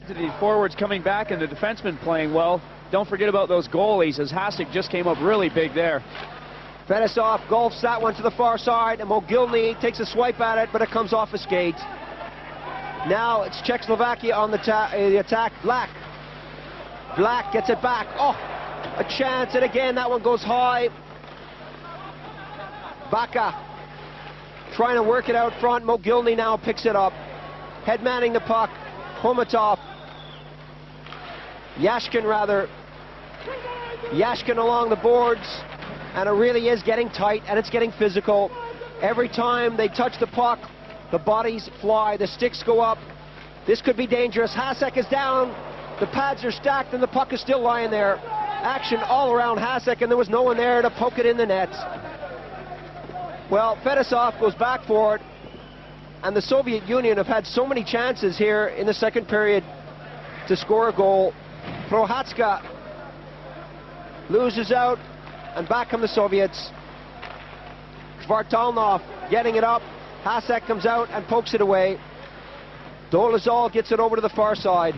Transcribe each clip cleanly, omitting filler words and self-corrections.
The forwards coming back and the defensemen playing well. Don't forget about those goalies, as Hasek just came up really big there. Fettisov golfs that one to the far side, and Mogilny takes a swipe at it, but it comes off a skate. Now it's Czechoslovakia on the attack. Black gets it back. Oh, a chance, and again that one goes high. Baka trying to work it out front. Mogilny now picks it up. Headmanning the puck. Homutov. Yashkin rather. Yashkin along the boards. And it really is getting tight, and it's getting physical. Every time they touch the puck, the bodies fly, the sticks go up. This could be dangerous. Hasek is down. The pads are stacked, and the puck is still lying there. Action all around Hasek, and there was no one there to poke it in the net. Well, Fettisov goes back for it, and the Soviet Union have had so many chances here in the second period to score a goal. Prohatska loses out, and back come the Soviets. Kvartalnov getting it up. Hasek comes out and pokes it away. Dolezal gets it over to the far side.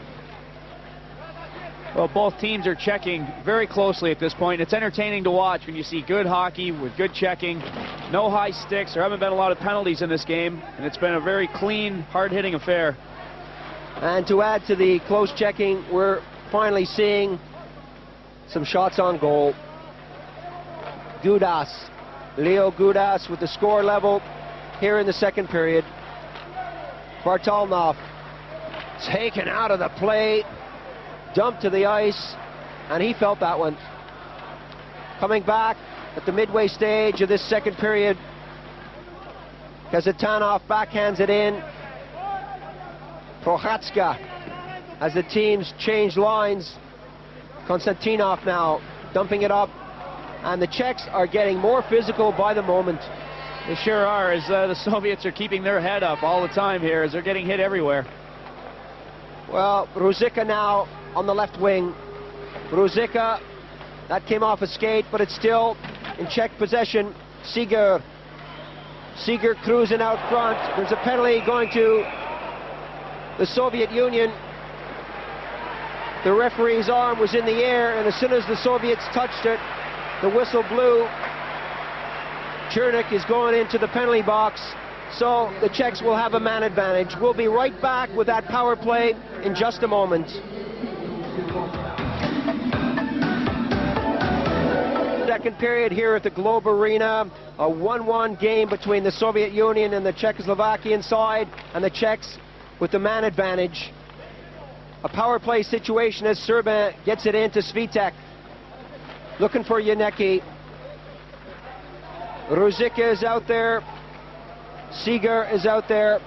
Well, both teams are checking very closely at this point. It's entertaining to watch when you see good hockey with good checking. No high sticks. There haven't been a lot of penalties in this game, and it's been a very clean, hard-hitting affair. And to add to the close checking, we're finally seeing some shots on goal. Gudas, Leo Gudas with the score level here in the second period. Kvartalnov taken out of the play, dumped to the ice, and he felt that one. Coming back at the midway stage of this second period, Kasatonov backhands it in. Prohatska, as the teams change lines. Konstantinov now dumping it up. And the Czechs are getting more physical by the moment. They sure are, as the Soviets are keeping their head up all the time here, as they're getting hit everywhere. Well, Ruzicka now on the left wing. Ruzicka, that came off a skate, but it's still in Czech possession. Seeger cruising out front. There's a penalty going to the Soviet Union. The referee's arm was in the air, and as soon as the Soviets touched it, the whistle blew. Chernik is going into the penalty box, so the Czechs will have a man advantage. We'll be right back with that power play in just a moment. Second period here at the Globe Arena. A 1-1 game between the Soviet Union and the Czechoslovakian side, and the Czechs with the man advantage. A power play situation as Serban gets it into Svitek. Looking for Yanecki. Ruzicka is out there. Seeger is out there.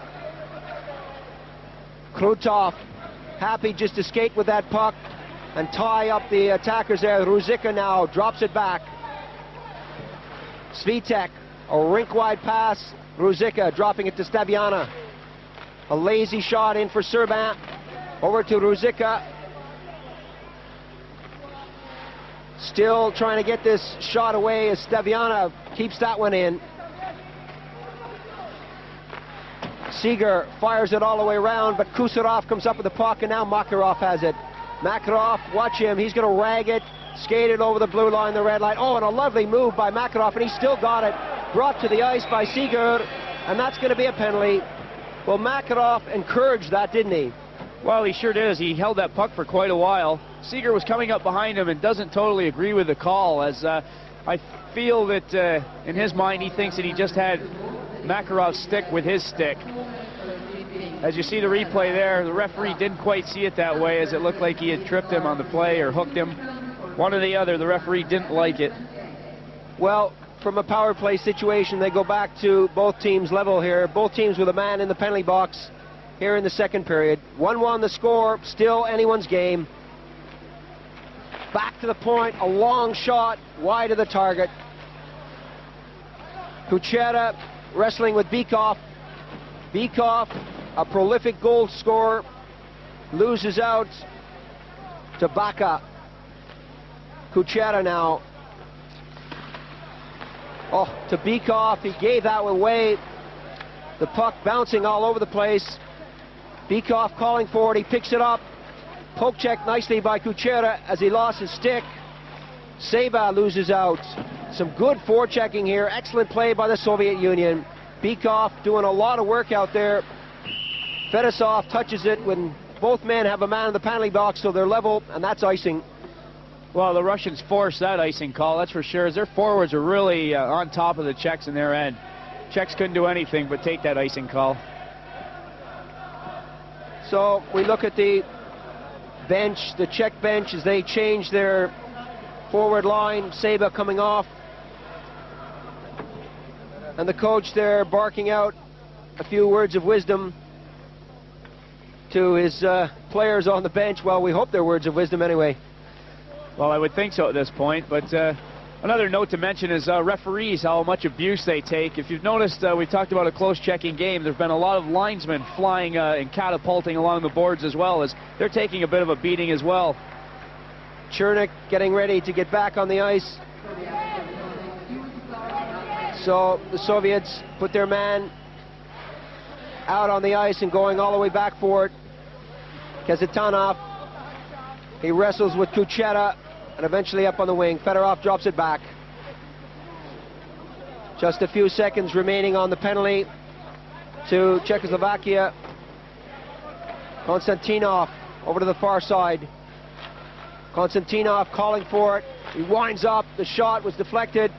Krutov happy just to skate with that puck and tie up the attackers there. Ruzicka now drops it back. Svitek, a rink-wide pass. Ruzicka dropping it to Stabiana. A lazy shot in for Serban. Over to Ruzicka. Still trying to get this shot away as Stabiana keeps that one in. Seeger fires it all the way around, but Gusarov comes up with the puck, and now Makarov has it. Makarov, watch him, he's going to rag it, skate it over the blue line, the red line. Oh, and a lovely move by Makarov, and he still got it. Brought to the ice by Seeger, and that's going to be a penalty. Well, Makarov encouraged that, didn't he? Well, he sure did. He held that puck for quite a while. Seeger was coming up behind him and doesn't totally agree with the call, as I feel that in his mind he thinks that he just had Makarov's stick with his stick. As you see the replay there, the referee didn't quite see it that way, as it looked like he had tripped him on the play or hooked him. One or the other, the referee didn't like it. Well, from a power play situation, they go back to both teams level here. Both teams with a man in the penalty box here in the second period. 1-1 the score, still anyone's game. Back to the point, a long shot, wide of the target. Kuchera wrestling with Bykov. Bykov, a prolific goal scorer, loses out to Baka. Kuchera now. Oh, to Bykov, he gave that away. The puck bouncing all over the place. Bykov calling for it, he picks it up. Poke check nicely by Kuchera as he lost his stick. Seba loses out. Some good forechecking here. Excellent play by the Soviet Union. Bykov doing a lot of work out there. Fetisov touches it when both men have a man in the penalty box, so they're level, and that's icing. Well, the Russians forced that icing call, that's for sure, as their forwards are really on top of the Czechs in their end. Czechs couldn't do anything but take that icing call. So we look at the bench, the Czech bench, as they change their forward line. Seba coming off. And the coach there barking out a few words of wisdom to his players on the bench. Well, we hope they're words of wisdom anyway. Well, I would think so at this point, but another note to mention is referees, how much abuse they take. If you've noticed, we talked about a close checking game. There's been a lot of linesmen flying and catapulting along the boards as well, as they're taking a bit of a beating as well. Chernik getting ready to get back on the ice. So the Soviets put their man out on the ice and going all the way back for it. Kazanov, he wrestles with Kuchera and eventually up on the wing. Fedorov drops it back. Just a few seconds remaining on the penalty to Czechoslovakia. Konstantinov over to the far side. Konstantinov calling for it. He winds up. The shot was deflected.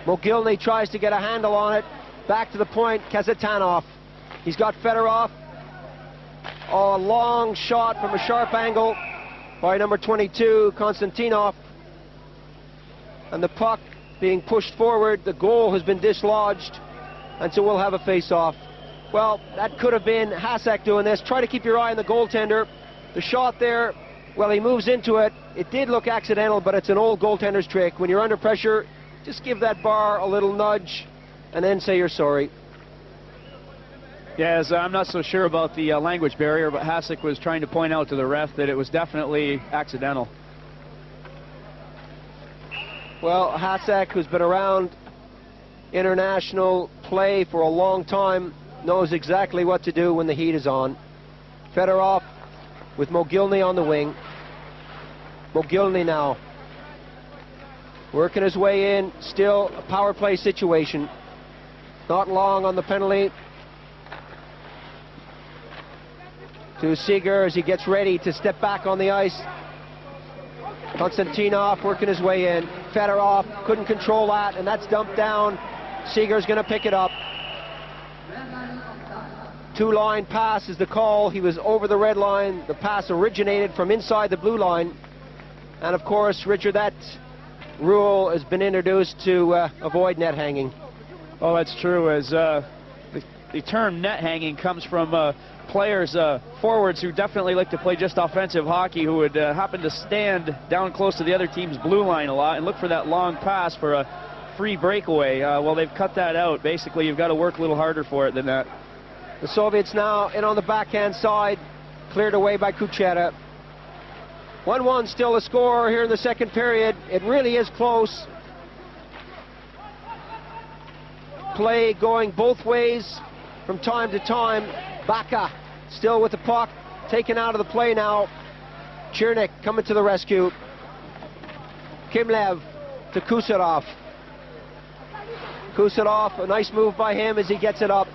Mogilny tries to get a handle on it. Back to the point. Kazanov. He's got Fedorov. Oh, a long shot from a sharp angle by number 22, Konstantinov. And the puck being pushed forward. The goal has been dislodged. And so we'll have a face-off. Well, that could have been Hasek doing this. Try to keep your eye on the goaltender. The shot there, well, he moves into it. It did look accidental, but it's an old goaltender's trick. When you're under pressure, just give that bar a little nudge and then say you're sorry. Yes, I'm not so sure about the language barrier, but Hasek was trying to point out to the ref that it was definitely accidental. Well, Hasek, who's been around international play for a long time, knows exactly what to do when the heat is on. Fedorov with Mogilny on the wing. Mogilny now working his way in. Still a power play situation. Not long on the penalty to Seeger as he gets ready to step back on the ice. Konstantinov working his way in. Fedorov couldn't control that, and that's dumped down. Seeger's going to pick it up. Two-line pass is the call. He was over the red line. The pass originated from inside the blue line. And of course, Richard, that rule has been introduced to avoid net hanging. Oh, that's true, as the term net hanging comes from players, forwards who definitely like to play just offensive hockey, who would happen to stand down close to the other team's blue line a lot and look for that long pass for a free breakaway. Well, they've cut that out. Basically, you've got to work a little harder for it than that. The Soviets now in on the backhand side, cleared away by Kuchera. 1-1 still a score here in the second period. It really is close. Play going both ways from time to time. Baka still with the puck, taken out of the play now. Chernik coming to the rescue. Kimlev to Gusarov. Gusarov, a nice move by him as he gets it up.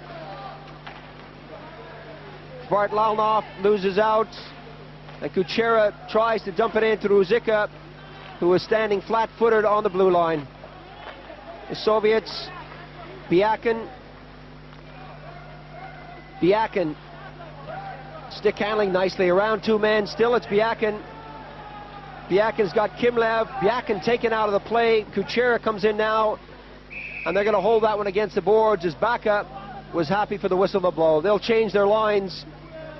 Vartlalnov loses out, and Kuchera tries to dump it into Ruzicka, who is standing flat-footed on the blue line. The Soviets, Biakin, stick handling nicely around two men. Still it's Biakin. Biakin's got Kimlev. Biakin taken out of the play. Kuchera comes in now, and they're going to hold that one against the boards as Baka was happy for the whistle to blow. They'll change their lines.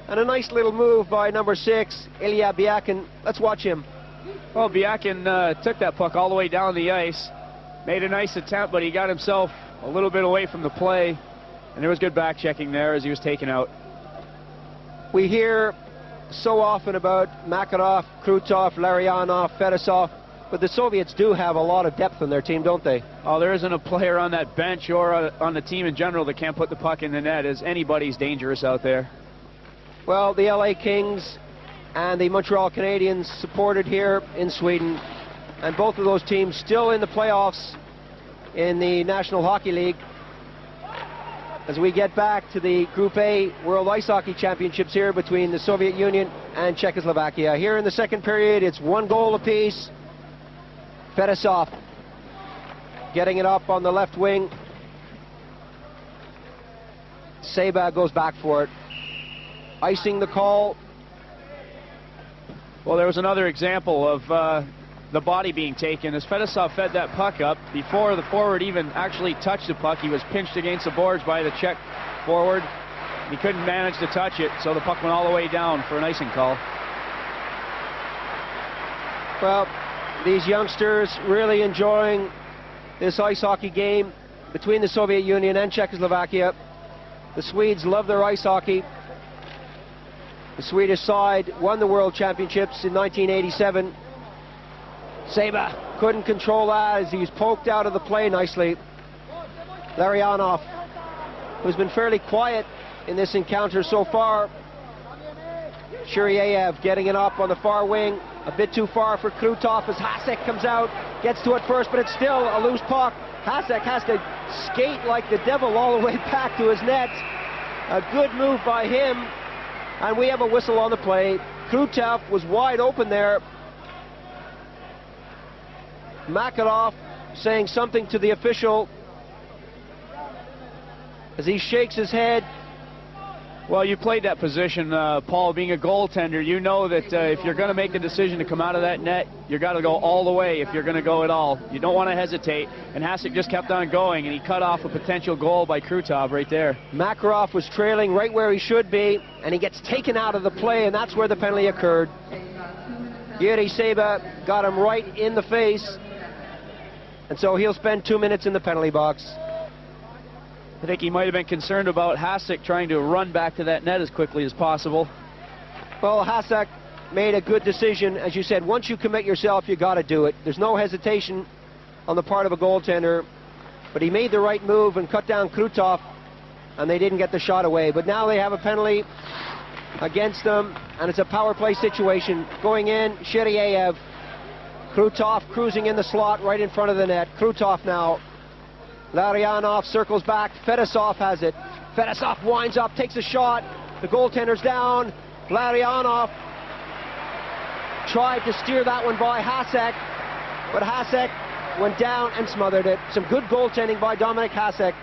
And a nice little move by number 6, Илья Biakin. Let's watch him. Well, Biakin took that puck all the way down the ice, made a nice attempt, but he got himself a little bit away from the play, and there was good back checking there as he was taken out. We hear so often about Makarov, Krutov, Larionov, Fetisov, but the Soviets do have a lot of depth in their team, don't they? Oh, there isn't a player on that bench or on the team in general that can't put the puck in the net, as anybody's dangerous out there. Well, the LA Kings and the Montreal Canadiens supported here in Sweden. And both of those teams still in the playoffs in the National Hockey League. As we get back to the Group A World Ice Hockey Championships here between the Soviet Union and Czechoslovakia. Here in the second period, it's 1 goal apiece. Fettisov getting it up on the left wing. Seba goes back for it. Icing the call. Well, there was another example of the body being taken. As Fettisov fed that puck up, before the forward even actually touched the puck, he was pinched against the boards by the Czech forward. He couldn't manage to touch it, so the puck went all the way down for an icing call. Well, these youngsters really enjoying this ice hockey game between the Soviet Union and Czechoslovakia. The Swedes love their ice hockey. The Swedish side won the World Championships in 1987. Seba couldn't control that as he was poked out of the play nicely. Larionov, who's been fairly quiet in this encounter so far. Shiryayev getting it up on the far wing. A bit too far for Krutov as Hasek comes out. Gets to it first, but it's still a loose puck. Hasek has to skate like the devil all the way back to his net. A good move by him. And we have a whistle on the play. Krutov was wide open there. Makarov saying something to the official as he shakes his head. Well, you played that position, Paul, being a goaltender. You know that if you're going to make the decision to come out of that net, you've got to go all the way if you're going to go at all. You don't want to hesitate. And Hasek just kept on going, and he cut off a potential goal by Krutov right there. Makarov was trailing right where he should be, and he gets taken out of the play, and that's where the penalty occurred. Yuri Seba got him right in the face, and so he'll spend 2 minutes in the penalty box. I think he might have been concerned about Hasek trying to run back to that net as quickly as possible. Well, Hasek made a good decision. As you said, once you commit yourself, you got to do it. There's no hesitation on the part of a goaltender. But he made the right move and cut down Krutov, and they didn't get the shot away. But now they have a penalty against them, and it's a power play situation. Going in, Shiryayev. Krutov cruising in the slot right in front of the net. Krutov now. Larionov circles back. Fettisov has it. Fettisov winds up, takes a shot. The goaltender's down. Larionov tried to steer that one by Hasek, but Hasek went down and smothered it. Some good goaltending by Dominik Hasek.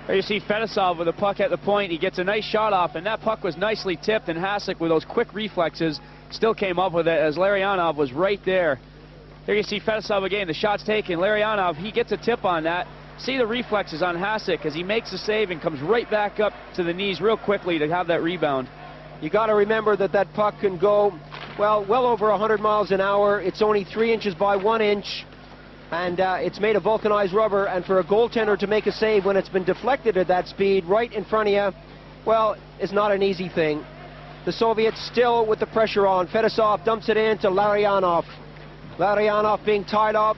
There you see Fettisov with the puck at the point. He gets a nice shot off, and that puck was nicely tipped, and Hasek, with those quick reflexes, still came up with it as Larionov was right there. There you see Fettisov again. The shot's taken. Larionov, he gets a tip on that. See the reflexes on Hasek as he makes the save and comes right back up to the knees real quickly to have that rebound. You got to remember that that puck can go, well over 100 miles an hour. It's only 3 inches by 1 inch, and it's made of vulcanized rubber. And for a goaltender to make a save when it's been deflected at that speed right in front of you, well, it's not an easy thing. The Soviets still with the pressure on. Fettisov dumps it in to Larionov. Larionov being tied up.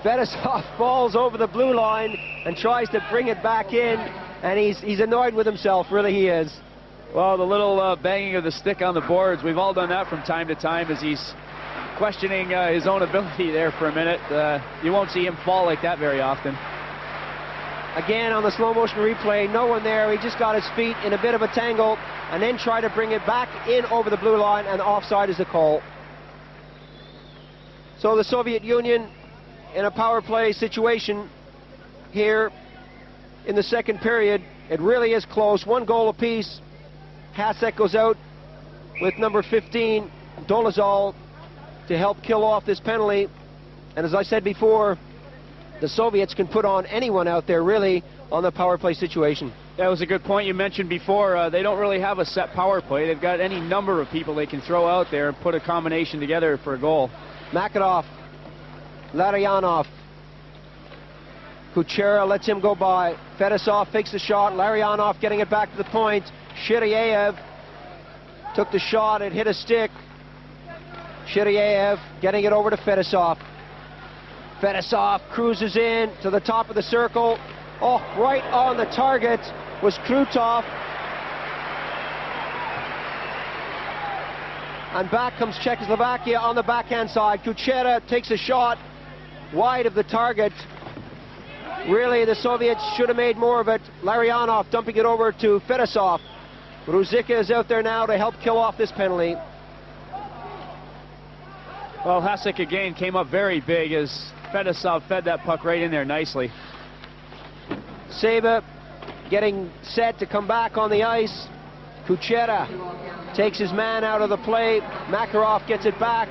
Fettisov falls over the blue line and tries to bring it back in, and he's annoyed with himself, really he is. Well, the little banging of the stick on the boards, we've all done that from time to time as he's questioning his own ability there for a minute. You won't see him fall like that very often. Again, on the slow motion replay, no one there. He just got his feet in a bit of a tangle and then tried to bring it back in over the blue line, and offside is the call. So the Soviet Union in a power play situation here in the second period. It really is close. 1 goal apiece. Hasek goes out with number 15, Dolezal, to help kill off this penalty. And as I said before, the Soviets can put on anyone out there, really, on the power play situation. That was a good point you mentioned before. They don't really have a set power play. They've got any number of people they can throw out there and put a combination together for a goal. Makarov. Larionov. Kuchera lets him go by. Fettisov fakes the shot. Larionov getting it back to the point. Shiryayev took the shot. It hit a stick. Shiryayev getting it over to Fettisov. Fettisov cruises in to the top of the circle. Oh, right on the target was Krutov. and back comes Czechoslovakia on the backhand side. Kuchera takes a shot wide of the target. Really, the Soviets should have made more of it. Larionov dumping it over to Fettisov. Ruzicka is out there now to help kill off this penalty. Well, Hasek again came up very big as Fettisov fed that puck right in there nicely. Seba getting set to come back on the ice. Kuchera takes his man out of the play. Makarov gets it back.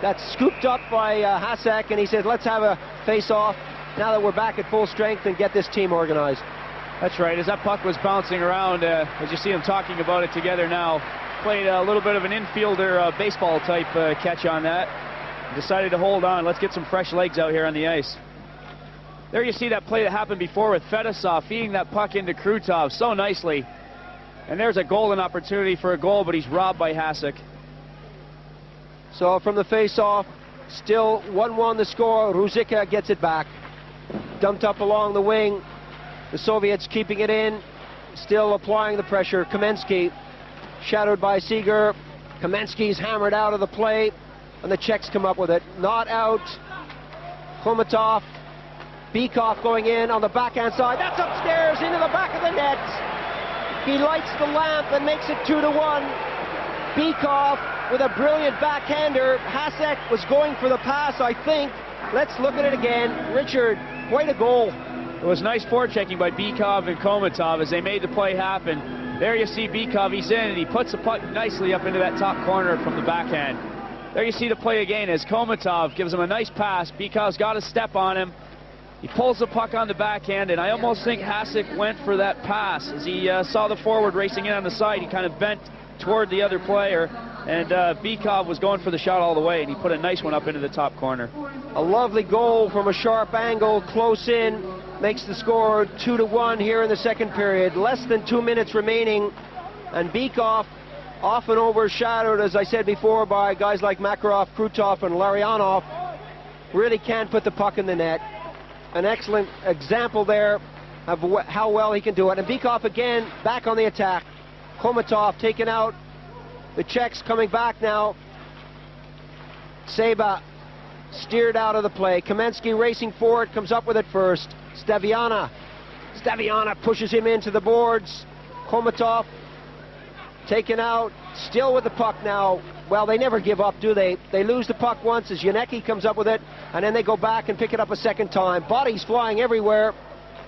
That's scooped up by Hasek, and he says, let's have a face-off now that we're back at full strength and get this team organized. That's right. As that puck was bouncing around, as you see them talking about it together now, played a little bit of an infielder baseball type catch on that. Decided to hold on. Let's get some fresh legs out here on the ice. There you see that play that happened before with Fettisov feeding that puck into Krutov so nicely. And there's a golden opportunity for a goal, but he's robbed by Hasek. So from the face-off, still 1-1 the score. Ruzicka gets it back. Dumped up along the wing. The Soviets keeping it in, still applying the pressure. Kamensky shadowed by Seeger. Kamensky's hammered out of the play, and the Czechs come up with it. Not out. Khomutov. Bykov going in on the backhand side. That's upstairs into the back of the net. He lights the lamp and makes it 2-1. Bykov with a brilliant backhander. Hasek was going for the pass, I think. Let's look at it again. Richard, quite a goal. It was nice forechecking by Bykov and Khomutov as they made the play happen. There you see Bykov, he's in, and he puts the puck nicely up into that top corner from the backhand. There you see the play again as Khomutov gives him a nice pass. Bykov's got a step on him. He pulls the puck on the backhand, and I almost think Hasek went for that pass. As he saw the forward racing in on the side, he kind of bent toward the other player, and Bykov was going for the shot all the way, and he put a nice one up into the top corner. A lovely goal from a sharp angle, close in, makes the score 2-1 here in the second period. Less than 2 minutes remaining, and Bykov, often overshadowed, as I said before, by guys like Makarov, Krutov, and Larionov, really can't put the puck in the net. An excellent example there of how well he can do it. And Bykov again back on the attack. Khomutov taken out. The Czechs coming back now. Seba steered out of the play. Kamensky racing forward, comes up with it first. Staviana pushes him into the boards. Khomutov taken out, still with the puck now. Well, they never give up, do they? They lose the puck once as Yanecki comes up with it, and then they go back and pick it up a second time. Bodies flying everywhere.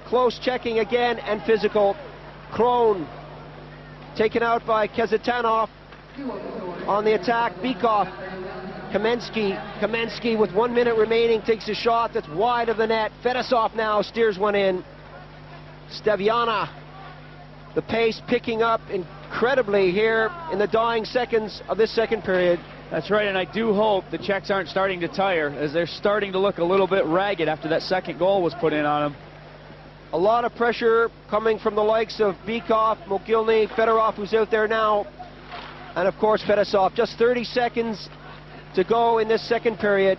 Close checking again, and physical. Krone taken out by Kasatonov. On the attack, Bykov. Kamensky with 1 minute remaining takes a shot that's wide of the net. Fettisov now steers one in. Staviana, the pace picking up incredibly here in the dying seconds of this second period. That's right, and I do hope the Czechs aren't starting to tire, as they're starting to look a little bit ragged after that second goal was put in on them. A lot of pressure coming from the likes of Bykov, Mogilny, Fedorov, who's out there now, and of course Fetisov. Just 30 seconds to go in this second period.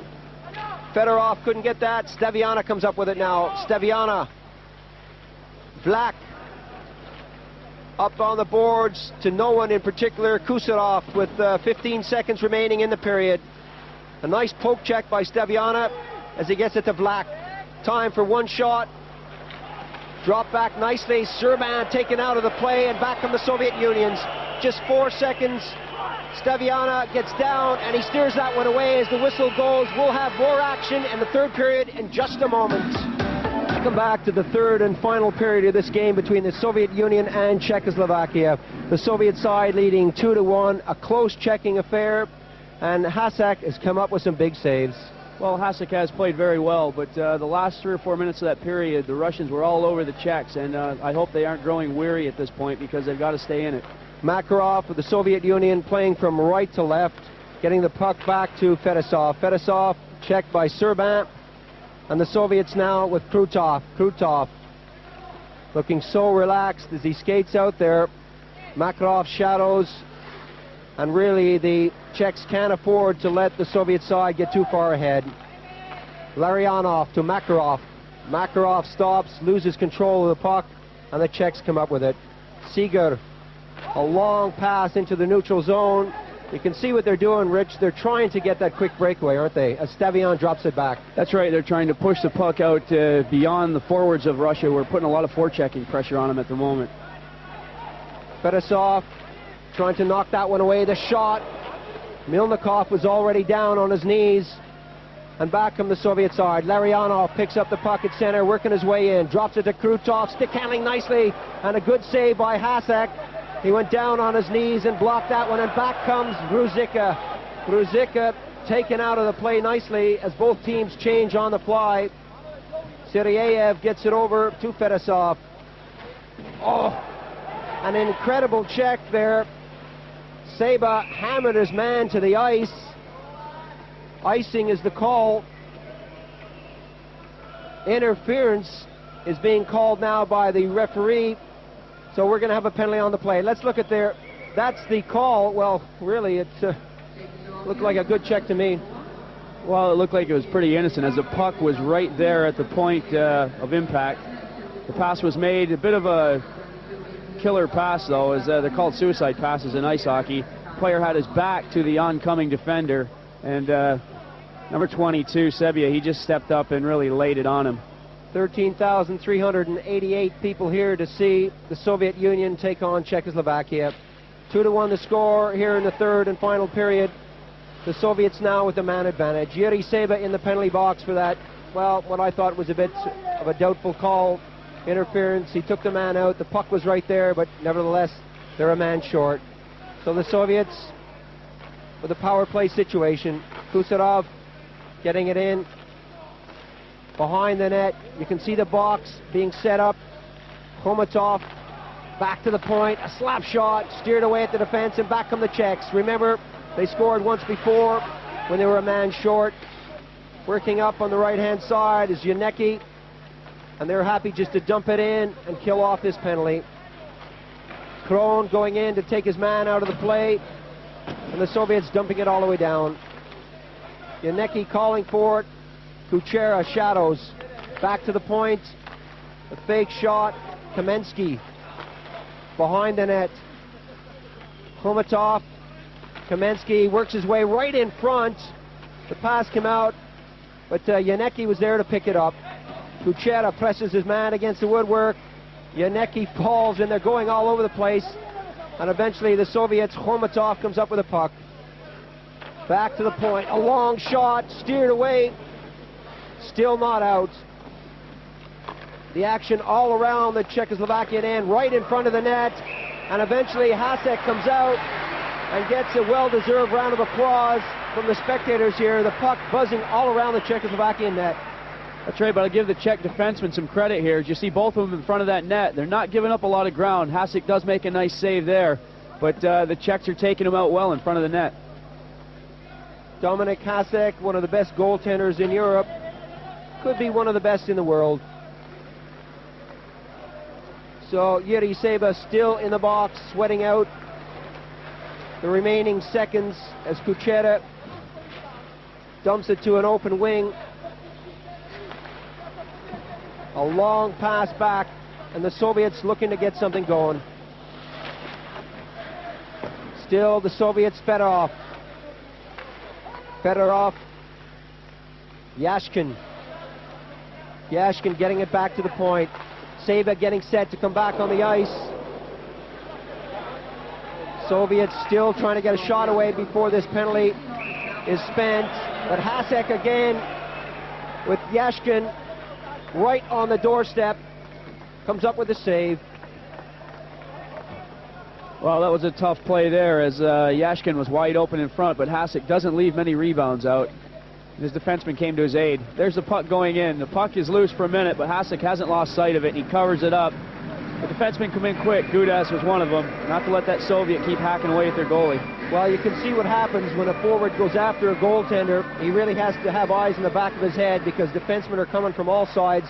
Fedorov couldn't get that. Staviana comes up with it now. Staviana. Vlak. Up on the boards to no one in particular. Gusarov with 15 seconds remaining in the period. A nice poke check by Staviana as he gets it to Vlak. Time for one shot. Drop back nicely. Serban taken out of the play, and back from the Soviet Unions. Just 4 seconds. Staviana gets down, and he steers that one away as the whistle goes. We'll have more action in the third period in just a moment. Welcome back to the third and final period of this game between the Soviet Union and Czechoslovakia. The Soviet side leading 2-1, a close checking affair, and Hasek has come up with some big saves. Well, Hasek has played very well, but the last 3 or 4 minutes of that period, the Russians were all over the Czechs, and I hope they aren't growing weary at this point, because they've got to stay in it. Makarov with the Soviet Union playing from right to left, getting the puck back to Fetisov. Fetisov checked by Serban, and the Soviets now with Krutov. Krutov looking so relaxed as he skates out there. Makarov shadows, and really the Czechs can't afford to let the Soviet side get too far ahead. Larionov to Makarov. Makarov stops, loses control of the puck, and the Czechs come up with it. Seeger, a long pass into the neutral zone. You can see what they're doing, Rich. They're trying to get that quick breakaway, aren't they? As Stavian drops it back. That's right. They're trying to push the puck out beyond the forwards of Russia. We're putting a lot of forechecking pressure on them at the moment. Fettisov trying to knock that one away. The shot. Mylnikov was already down on his knees. And back from the Soviet side. Larionov picks up the puck at center, working his way in. Drops it to Krutov. Stick handling nicely. And a good save by Hasek. He went down on his knees and blocked that one, and back comes Gruzicka. Gruzicka taken out of the play nicely as both teams change on the fly. Shiryayev gets it over to Fettisov. Oh, an incredible check there. Seba hammered his man to the ice. Icing is the call. Interference is being called now by the referee. So we're going to have a penalty on the play. Let's look at there. That's the call. Well, really, it looked like a good check to me. Well, it looked like it was pretty innocent as the puck was right there at the point of impact. The pass was made. A bit of a killer pass, though, as they're called suicide passes in ice hockey. Player had his back to the oncoming defender, and number 22, Sebia, he just stepped up and really laid it on him. 13,388 people here to see the Soviet Union take on Czechoslovakia. 2-1 the score here in the third and final period. The Soviets now with the man advantage. Yuri Seba in the penalty box for that, well, what I thought was a bit of a doubtful call. Interference. He took the man out. The puck was right there, but nevertheless, they're a man short. So the Soviets with a power play situation. Gusarov getting it in. Behind the net, you can see the box being set up. Khomutov back to the point, a slap shot, steered away at the defense, and back come the Czechs. Remember, they scored once before when they were a man short. Working up on the right-hand side is Yanecki, and they're happy just to dump it in and kill off this penalty. Kron going in to take his man out of the play, and the Soviets dumping it all the way down. Yanecki calling for it. Kuchera shadows, back to the point, a fake shot, Kamensky behind the net. Khomutov, Kamensky works his way right in front. The pass came out, but Yanecki was there to pick it up. Kuchera presses his man against the woodwork. Yanecki falls, and they're going all over the place. And eventually the Soviets, Khomutov comes up with a puck. Back to the point, a long shot, steered away. Still not out. The action all around the Czechoslovakian end, right in front of the net, and eventually Hasek comes out and gets a well-deserved round of applause from the spectators here. The puck buzzing all around the Czechoslovakian net. That's right, but I'll give the Czech defenseman some credit here. As you see both of them in front of that net, they're not giving up a lot of ground. Hasek does make a nice save there, but the Czechs are taking him out well in front of the net. Dominik Hasek, one of the best goaltenders in Europe. Could be one of the best in the world. So Yuri Seba still in the box, sweating out the remaining seconds as Kuchera dumps it to an open wing. A long pass back, and the Soviets looking to get something going. Still the Soviets. Fedorov. Fedorov. Yashkin. Yashkin getting it back to the point. Seba getting set to come back on the ice. Soviets still trying to get a shot away before this penalty is spent. But Hasek again with Yashkin right on the doorstep. Comes up with a save. Well, that was a tough play there as Yashkin was wide open in front, but Hasek doesn't leave many rebounds out. His defenseman came to his aid. There's the puck going in. The puck is loose for a minute, but Hasek hasn't lost sight of it. He covers it up. The defensemen come in quick. Gudas was one of them. Not to let that Soviet keep hacking away at their goalie. Well, you can see what happens when a forward goes after a goaltender. He really has to have eyes in the back of his head because defensemen are coming from all sides,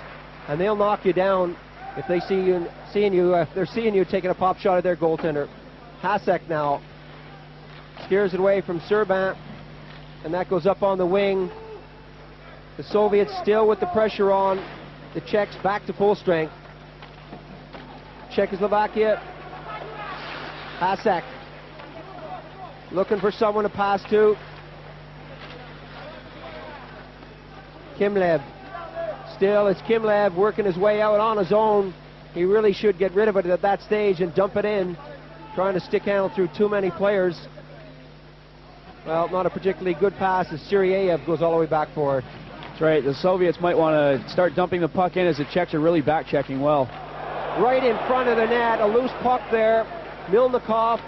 and they'll knock you down if they see you, if they're seeing you taking a pop shot at their goaltender. Hasek now steers it away from Serban, and that goes up on the wing. The Soviets still with the pressure on. The Czechs back to full strength. Czechoslovakia. Hasek. looking for someone to pass to. Kimlev. Still, it's Kimlev working his way out on his own. He really should get rid of it at that stage and dump it in. Trying to stick handle through too many players. Well, not a particularly good pass as Shiryaев goes all the way back for it. That's right. The Soviets might want to start dumping the puck in as the Czechs are really back-checking well. Right in front of the net, a loose puck there. Mylnikov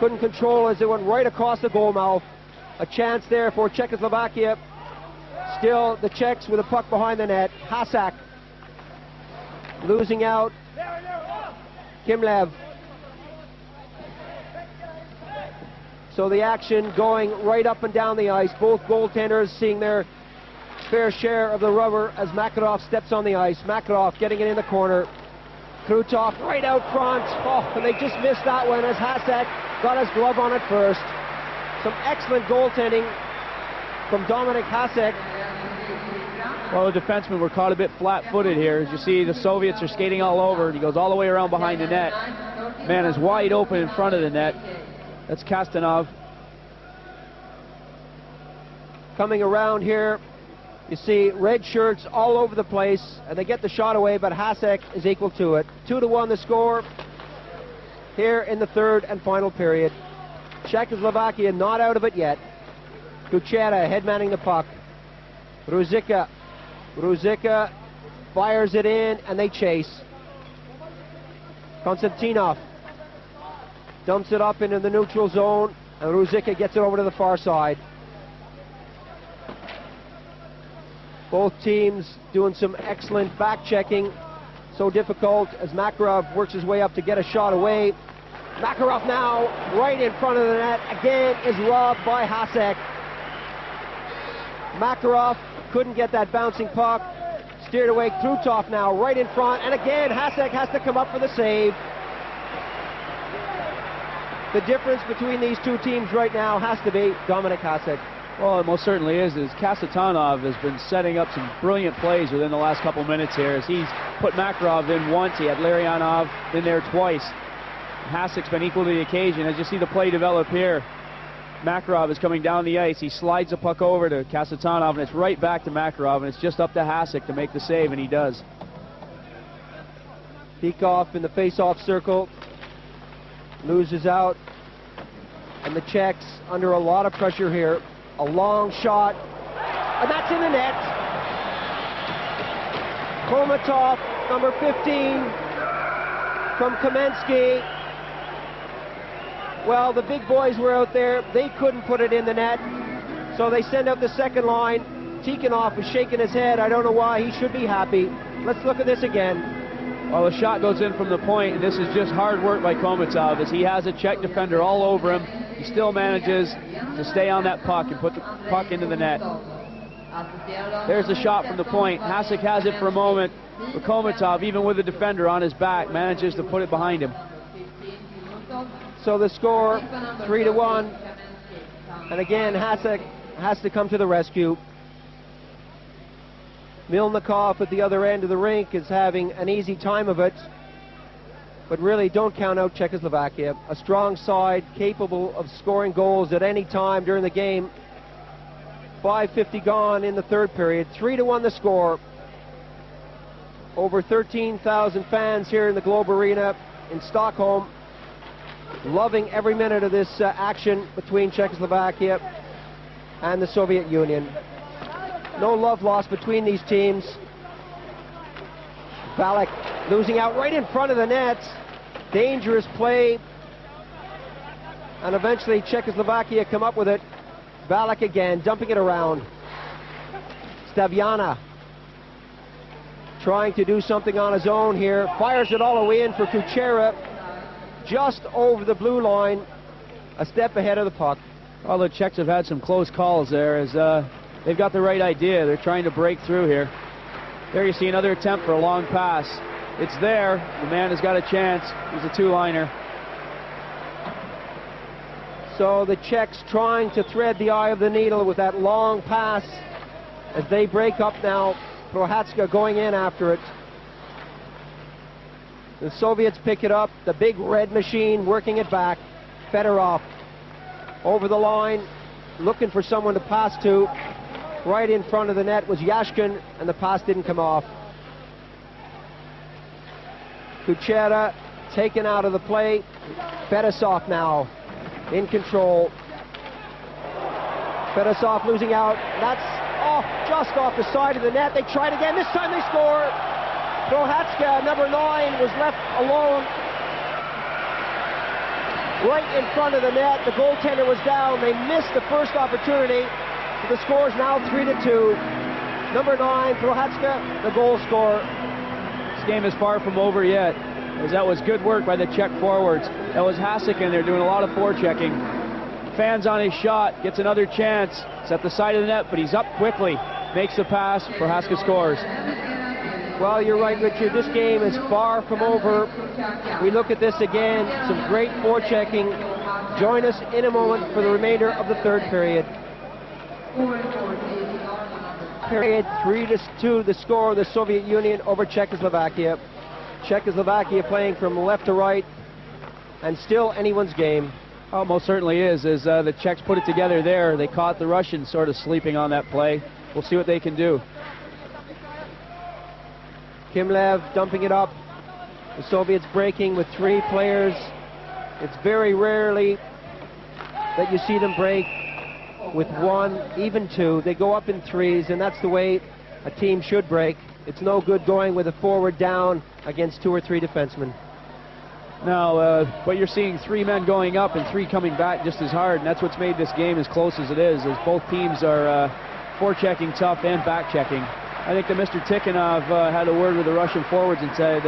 couldn't control as it went right across the goal mouth. A chance there for Czechoslovakia. Still, the Czechs with a puck behind the net. Hasak losing out. Kimlev. So the action going right up and down the ice. Both goaltenders seeing their fair share of the rubber as Makarov steps on the ice. Makarov getting it in the corner. Krutov right out front. Oh, and they just missed that one as Hasak got his glove on it first. Some excellent goaltending from Dominik Hasek. Well, the defensemen were caught a bit flat-footed here. As you see, the Soviets are skating all over, and he goes all the way around behind the net. Man is wide open in front of the net. That's Kastyanov. Coming around here, you see red shirts all over the place, and they get the shot away, but Hasek is equal to it. 2-1 the score here in the third and final period. Czechoslovakia not out of it yet. Kuchera head-manning the puck. Ruzicka fires it in, and they chase. Konstantinov dumps it up into the neutral zone, and Ruzicka gets it over to the far side. Both teams doing some excellent back-checking. So difficult as Makarov works his way up to get a shot away. Makarov now right in front of the net, again is robbed by Hasek. Makarov couldn't get that bouncing puck. Steered away. Krutov now right in front, and again Hasek has to come up for the save. The difference between these two teams right now has to be Dominik Hasek. Well, it most certainly is. Kасatонov has been setting up some brilliant plays within the last couple minutes here. As he's put Makarov in once, he had Larionov in there twice. Hasek's been equal to the occasion. As you see the play develop here, Makarov is coming down the ice. He slides the puck over to Kасatонov, and it's right back to Makarov, and it's just up to Hasek to make the save, and he does. Bykov in the face-off circle. Loses out. And the Czechs under a lot of pressure here. A long shot, and that's in the net. Homutov, number 15, from Kamensky. Well, the big boys were out there. They couldn't put it in the net, so they send out the second line. Tikhonov is shaking his head. I don't know why. He should be happy. Let's look at this again. Well, the shot goes in from the point, and this is just hard work by Homutov, as he has a Czech defender all over him. He still manages to stay on that puck and put the puck into the net. There's the shot from the point. Hasek has it for a moment, but Homutov, even with the defender on his back, manages to put it behind him. So the score, 3-1. And again, Hasek has to come to the rescue. Mylnikov at the other end of the rink is having an easy time of it. But really, don't count out Czechoslovakia. A strong side, capable of scoring goals at any time during the game. 5:50 gone in the third period. 3-1 the score. Over 13,000 fans here in the Globe Arena in Stockholm. Loving every minute of this action between Czechoslovakia and the Soviet Union. No love lost between these teams. Valek losing out right in front of the net. Dangerous play. And eventually Czechoslovakia come up with it. Valek again, dumping it around. Staviana trying to do something on his own here. Fires it all the way in for Kuchera. Just over the blue line. A step ahead of the puck. Well, the Czechs have had some close calls there as they've got the right idea. They're trying to break through here. There you see another attempt for a long pass. It's there. The man has got a chance. He's a two-liner. So the Czechs trying to thread the eye of the needle with that long pass as they break up now. Prohatska going in after it. The Soviets pick it up. The big red machine working it back. Fedorov over the line, looking for someone to pass to. Right in front of the net was Yashkin, and the pass didn't come off. Kuchera taken out of the play. Fettisov now in control. Fettisov losing out. That's off, just off the side of the net. They tried again. This time they score. Prohatska, number 9, was left alone right in front of the net. The goaltender was down. They missed the first opportunity. The score is now 3-2. Number 9, Prohatska, the goal scorer. This game is far from over yet, as that was good work by the Czech forwards. That was Hasek in there doing a lot of forechecking. Fans on his shot, gets another chance. It's at the side of the net, but he's up quickly. Makes the pass, Prohatska scores. Well, you're right, Richard. This game is far from over. We look at this again. Some great forechecking. Join us in a moment for the remainder of the third period. Period 3-2, the score of the Soviet Union over Czechoslovakia. Czechoslovakia playing from left to right, and still anyone's game. Oh, most certainly is. As the Czechs put it together there, they caught the Russians sort of sleeping on that play. We'll see what they can do. Kimlev dumping it up. The Soviets breaking with 3 players. It's very rarely that you see them break with 1, even 2. They go up in 3s, and that's the way a team should break. It's no good going with a forward down against 2 or 3 defensemen. Now, but you're seeing 3 men going up and 3 coming back just as hard, and that's what's made this game as close as it is, as both teams are forechecking tough and back-checking. I think that Mr. Tikhonov had a word with the Russian forwards and said,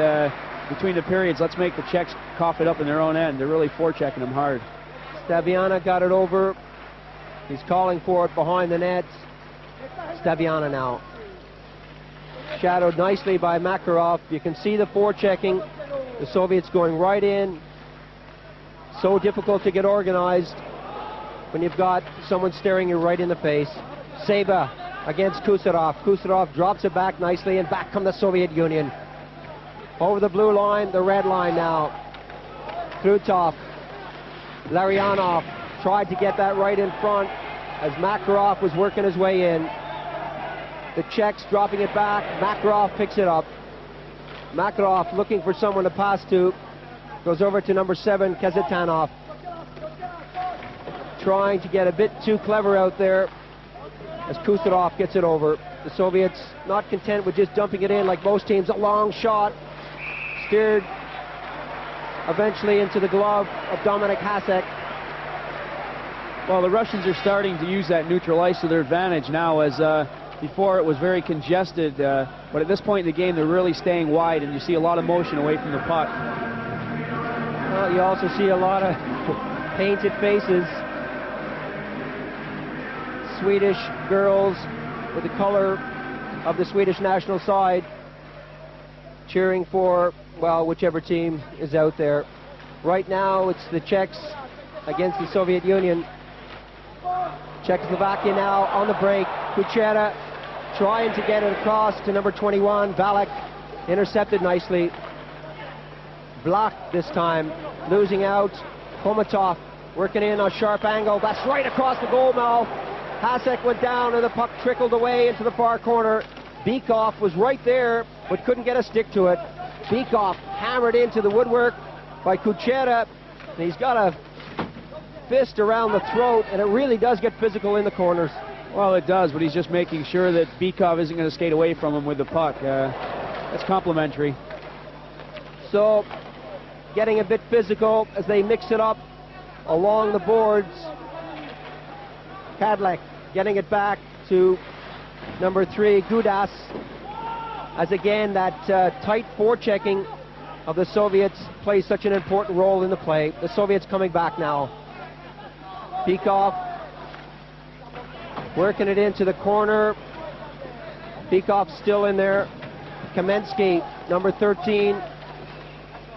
between the periods, let's make the Czechs cough it up in their own end. They're really forechecking them hard. Staviana got it over. He's calling for it behind the net. Staviana now. Shadowed nicely by Makarov. You can see the forechecking. The Soviets going right in. So difficult to get organized when you've got someone staring you right in the face. Seba against Gusarov. Gusarov drops it back nicely, and back come the Soviet Union. Over the blue line, the red line now. Krutov. Larionov tried to get that right in front as Makarov was working his way in. The Czechs dropping it back. Makarov picks it up. Makarov looking for someone to pass to. Goes over to number 7, Kazanov. Trying to get a bit too clever out there as Kusarov gets it over. The Soviets not content with just dumping it in like most teams. A long shot. Steered eventually into the glove of Dominik Hasek. Well, the Russians are starting to use that neutral ice to their advantage now, as before it was very congested, but at this point in the game they're really staying wide, and you see a lot of motion away from the puck. Well, you also see a lot of painted faces. Swedish girls with the color of the Swedish national side cheering for, well, whichever team is out there. Right now it's the Czechs against the Soviet Union. Czechoslovakia now on the break. Kuchera trying to get it across to number 21, Valek. Intercepted nicely. Blocked this time, losing out. Homutov working in a sharp angle. That's right across the goal mouth. Hasek went down and the puck trickled away into the far corner. Bykov was right there, but couldn't get a stick to it. Bykov hammered into the woodwork by Kuchera. He's got a fist around the throat, and it really does get physical in the corners. Well, it does, but he's just making sure that Bykov isn't going to skate away from him with the puck. That's complimentary. So, getting a bit physical as they mix it up along the boards. Kadlec getting it back to number 3, Gudas. As again, that tight forechecking of the Soviets plays such an important role in the play. The Soviets coming back now. Bykov working it into the corner. Bykov still in there. Kamensky, number 13.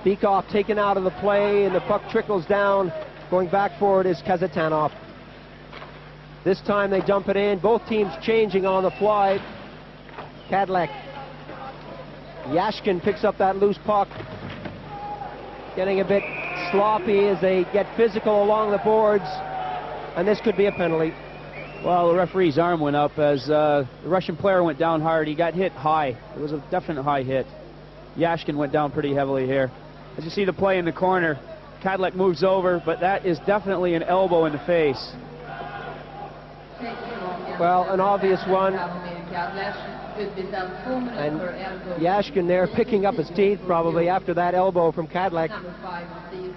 Bykov taken out of the play, and the puck trickles down. Going back for it is Kazanov. This time they dump it in. Both teams changing on the fly. Kadlec. Yashkin picks up that loose puck. Getting a bit sloppy as they get physical along the boards. and this could be a penalty. Well, the referee's arm went up as the Russian player went down hard. He got hit high. It was a definite high hit. Yashkin went down pretty heavily here. As you see the play in the corner, Kadlec moves over, but that is definitely an elbow in the face. Well, an obvious one. And Yashkin there picking up his teeth probably after that elbow from Kadlec.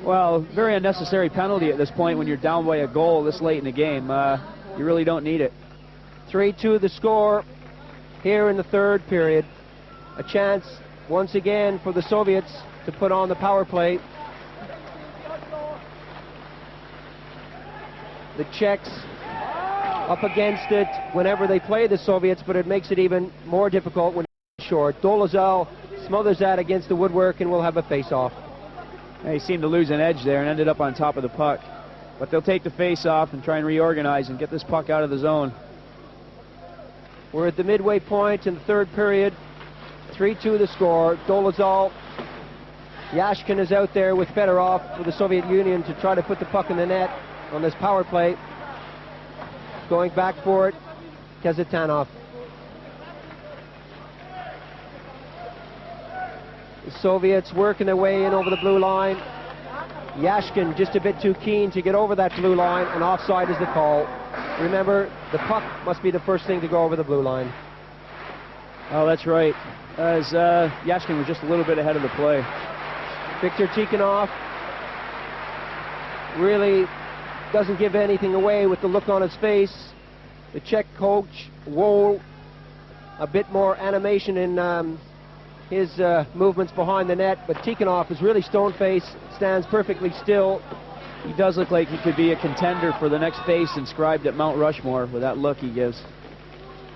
Well, very unnecessary penalty at this point when you're down by a goal this late in the game. You really don't need it. 3-2 the score here in the third period. A chance once again for the Soviets to put on the power play. The Czechs up against it whenever they play the Soviets, but it makes it even more difficult when it's short. Dolezal smothers that against the woodwork and will have a face-off. He seemed to lose an edge there and ended up on top of the puck. But they'll take the face-off and try and reorganize and get this puck out of the zone. We're at the midway point in the third period. 3-2 the score. Dolezal. Yashkin is out there with Fedorov for the Soviet Union to try to put the puck in the net on this power play. Going back for it, Kazatsanov. The Soviets working their way in over the blue line. Yashkin just a bit too keen to get over that blue line, and offside is the call. Remember, the puck must be the first thing to go over the blue line. Oh, that's right. As Yashkin was just a little bit ahead of the play. Viktor Tikhonov really doesn't give anything away with the look on his face. The Czech coach, Wohl, a bit more animation in his movements behind the net, but Tikhonov is really stone-faced, stands perfectly still. He does look like he could be a contender for the next face inscribed at Mount Rushmore with that look he gives.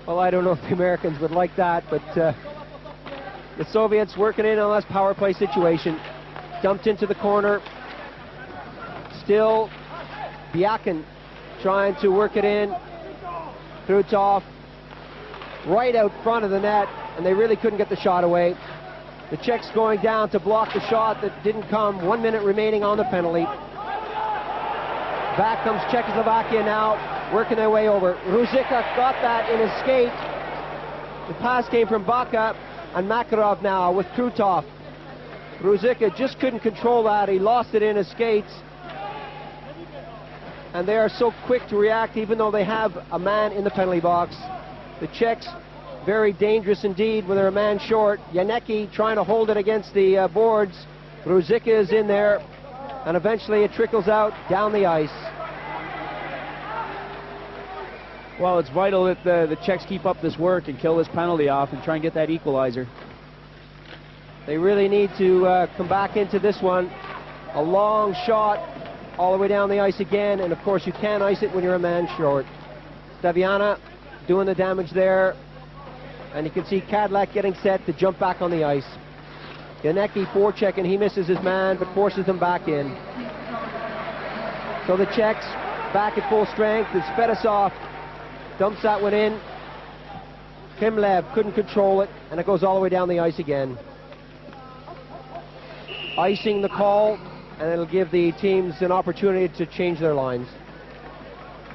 Well, I don't know if the Americans would like that, but the Soviets working in on this power play situation. Dumped into the corner. Still Biakin trying to work it in. Krutov right out front of the net, and they really couldn't get the shot away. The Czechs going down to block the shot that didn't come. 1 minute remaining on the penalty. Back comes Czechoslovakia now, working their way over. Ruzicka got that in his skate. The pass came from Baka, and Makarov now with Krutov. Ruzicka just couldn't control that. He lost it in his skates. And they are so quick to react, even though they have a man in the penalty box. The Czechs, very dangerous indeed when they're a man short. Janecki trying to hold it against the boards. Ruzicka is in there, and eventually it trickles out down the ice. Well, it's vital that the Czechs keep up this work and kill this penalty off and try and get that equalizer. They really need to come back into this one. A long shot all the way down the ice again, and of course you can't ice it when you're a man short. Staviana doing the damage there, and you can see Kadlec getting set to jump back on the ice. Janecki forechecking, he misses his man but forces them back in. So the Czechs back at full strength as Fettisov dumps that one in. Kimlev couldn't control it, and it goes all the way down the ice again. Icing the call, and it'll give the teams an opportunity to change their lines.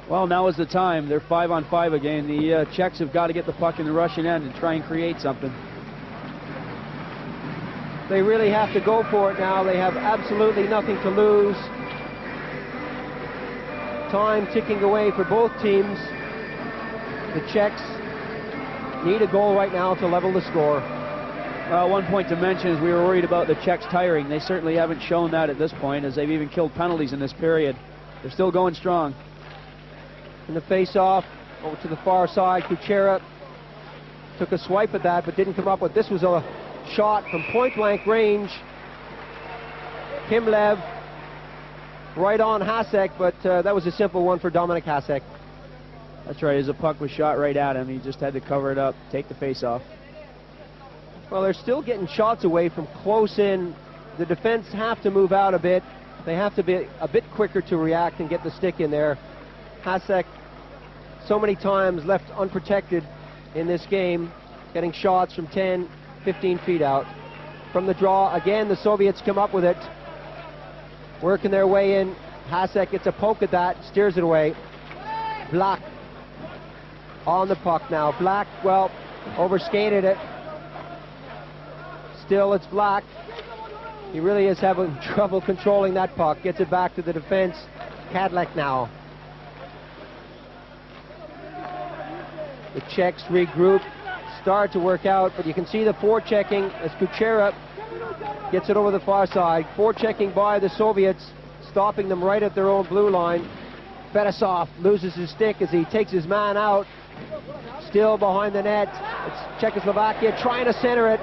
Well, now is the time. They're 5-on-5 again. The Czechs have got to get the puck in the Russian end and try and create something. They really have to go for it now. They have absolutely nothing to lose. Time ticking away for both teams. The Czechs need a goal right now to level the score. One point to mention is we were worried about the Czechs tiring. They certainly haven't shown that at this point, as they've even killed penalties in this period. They're still going strong. In the face-off, over to the far side, Kuchera took a swipe at that, but didn't come up with. This was a shot from point-blank range. Kimlev right on Hasek, but that was a simple one for Dominik Hasek. That's right, as the puck was shot right at him, he just had to cover it up, take the face-off. Well, they're still getting shots away from close in. The defense have to move out a bit. They have to be a bit quicker to react and get the stick in there. Hasek, so many times left unprotected in this game, getting shots from 10, 15 feet out. From the draw, again, the Soviets come up with it. Working their way in. Hasek gets a poke at that, steers it away. Black on the puck now. Black, well, overskated it. Still, it's Black. He really is having trouble controlling that puck. Gets it back to the defense. Kadlec now. The Czechs regroup, start to work out, but you can see the forechecking as Kuchera gets it over the far side. Forechecking by the Soviets, stopping them right at their own blue line. Fettisov loses his stick as he takes his man out. Still behind the net. It's Czechoslovakia trying to center it.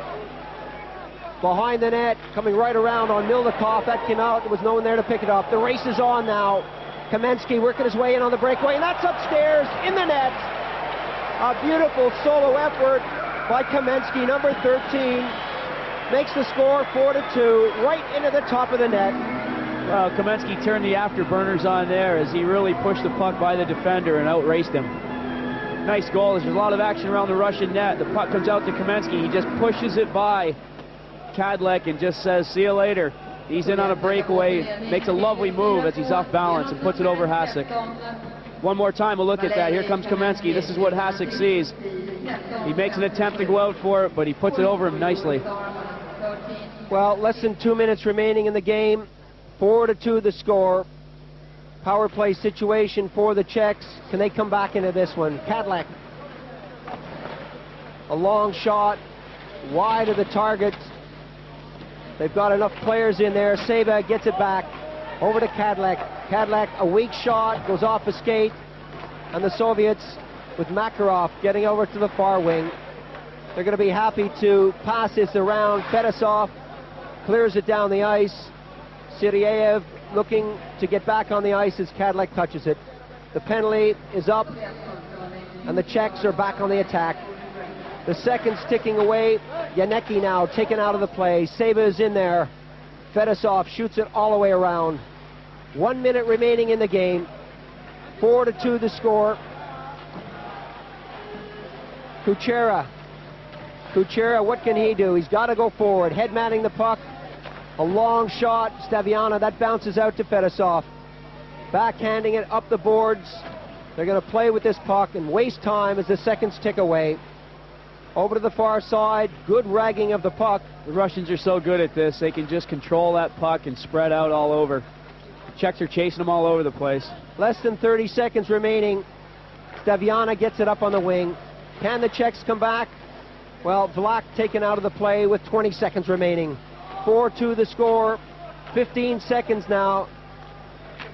Behind the net, coming right around on Mylnikov. That came out, there was no one there to pick it up. The race is on now. Kamensky working his way in on the breakaway, and that's upstairs in the net. A beautiful solo effort by Kamensky, number 13. Makes the score 4-2, right into the top of the net. Well, Kamensky turned the afterburners on there as he really pushed the puck by the defender and outraced him. Nice goal. There's a lot of action around the Russian net. The puck comes out to Kamensky. He just pushes it by Kadlec and just says, see you later. He's in on a breakaway, makes a lovely move as he's off balance and puts it over Hasek. One more time, a look at that. Here comes Kamensky. This is what Hasek sees. He makes an attempt to go out for it, but he puts it over him nicely. Well, less than 2 minutes remaining in the game. 4-2 the score. Power play situation for the Czechs. Can they come back into this one? Kadlec. A long shot, wide of the target. They've got enough players in there. Seba gets it back over to Kadlec. Kadlec, a weak shot, goes off a skate. And the Soviets with Makarov getting over to the far wing. They're going to be happy to pass this around. Fettisov clears it down the ice. Shiryaев looking to get back on the ice as Kadlec touches it. The penalty is up, and the Czechs are back on the attack. The seconds ticking away. Yanecki now taken out of the play. Seba is in there. Fettisov shoots it all the way around. 1 minute remaining in the game. 4-2 the score. Kuchera. Kuchera, what can he do? He's got to go forward. Head manning the puck. A long shot. Staviana, that bounces out to Fettisov. Backhanding it up the boards. They're going to play with this puck and waste time as the seconds tick away. Over to the far side, good ragging of the puck. The Russians are so good at this. They can just control that puck and spread out all over. The Czechs are chasing them all over the place. Less than 30 seconds remaining. Staviana gets it up on the wing. Can the Czechs come back? Well, Vlach taken out of the play with 20 seconds remaining. 4-2 the score. 15 seconds now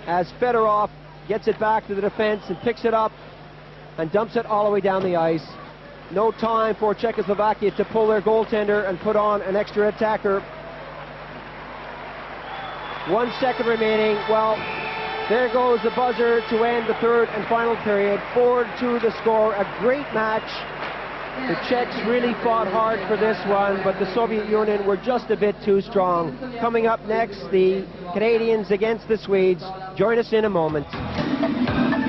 as Fedorov gets it back to the defense and picks it up and dumps it all the way down the ice. No time for Czechoslovakia to pull their goaltender and put on an extra attacker. 1 second remaining. Well, there goes the buzzer to end the third and final period. 4-2 the score. A great match. The Czechs really fought hard for this one, but the Soviet Union were just a bit too strong. Coming up next, the Canadians against the Swedes. Join us in a moment.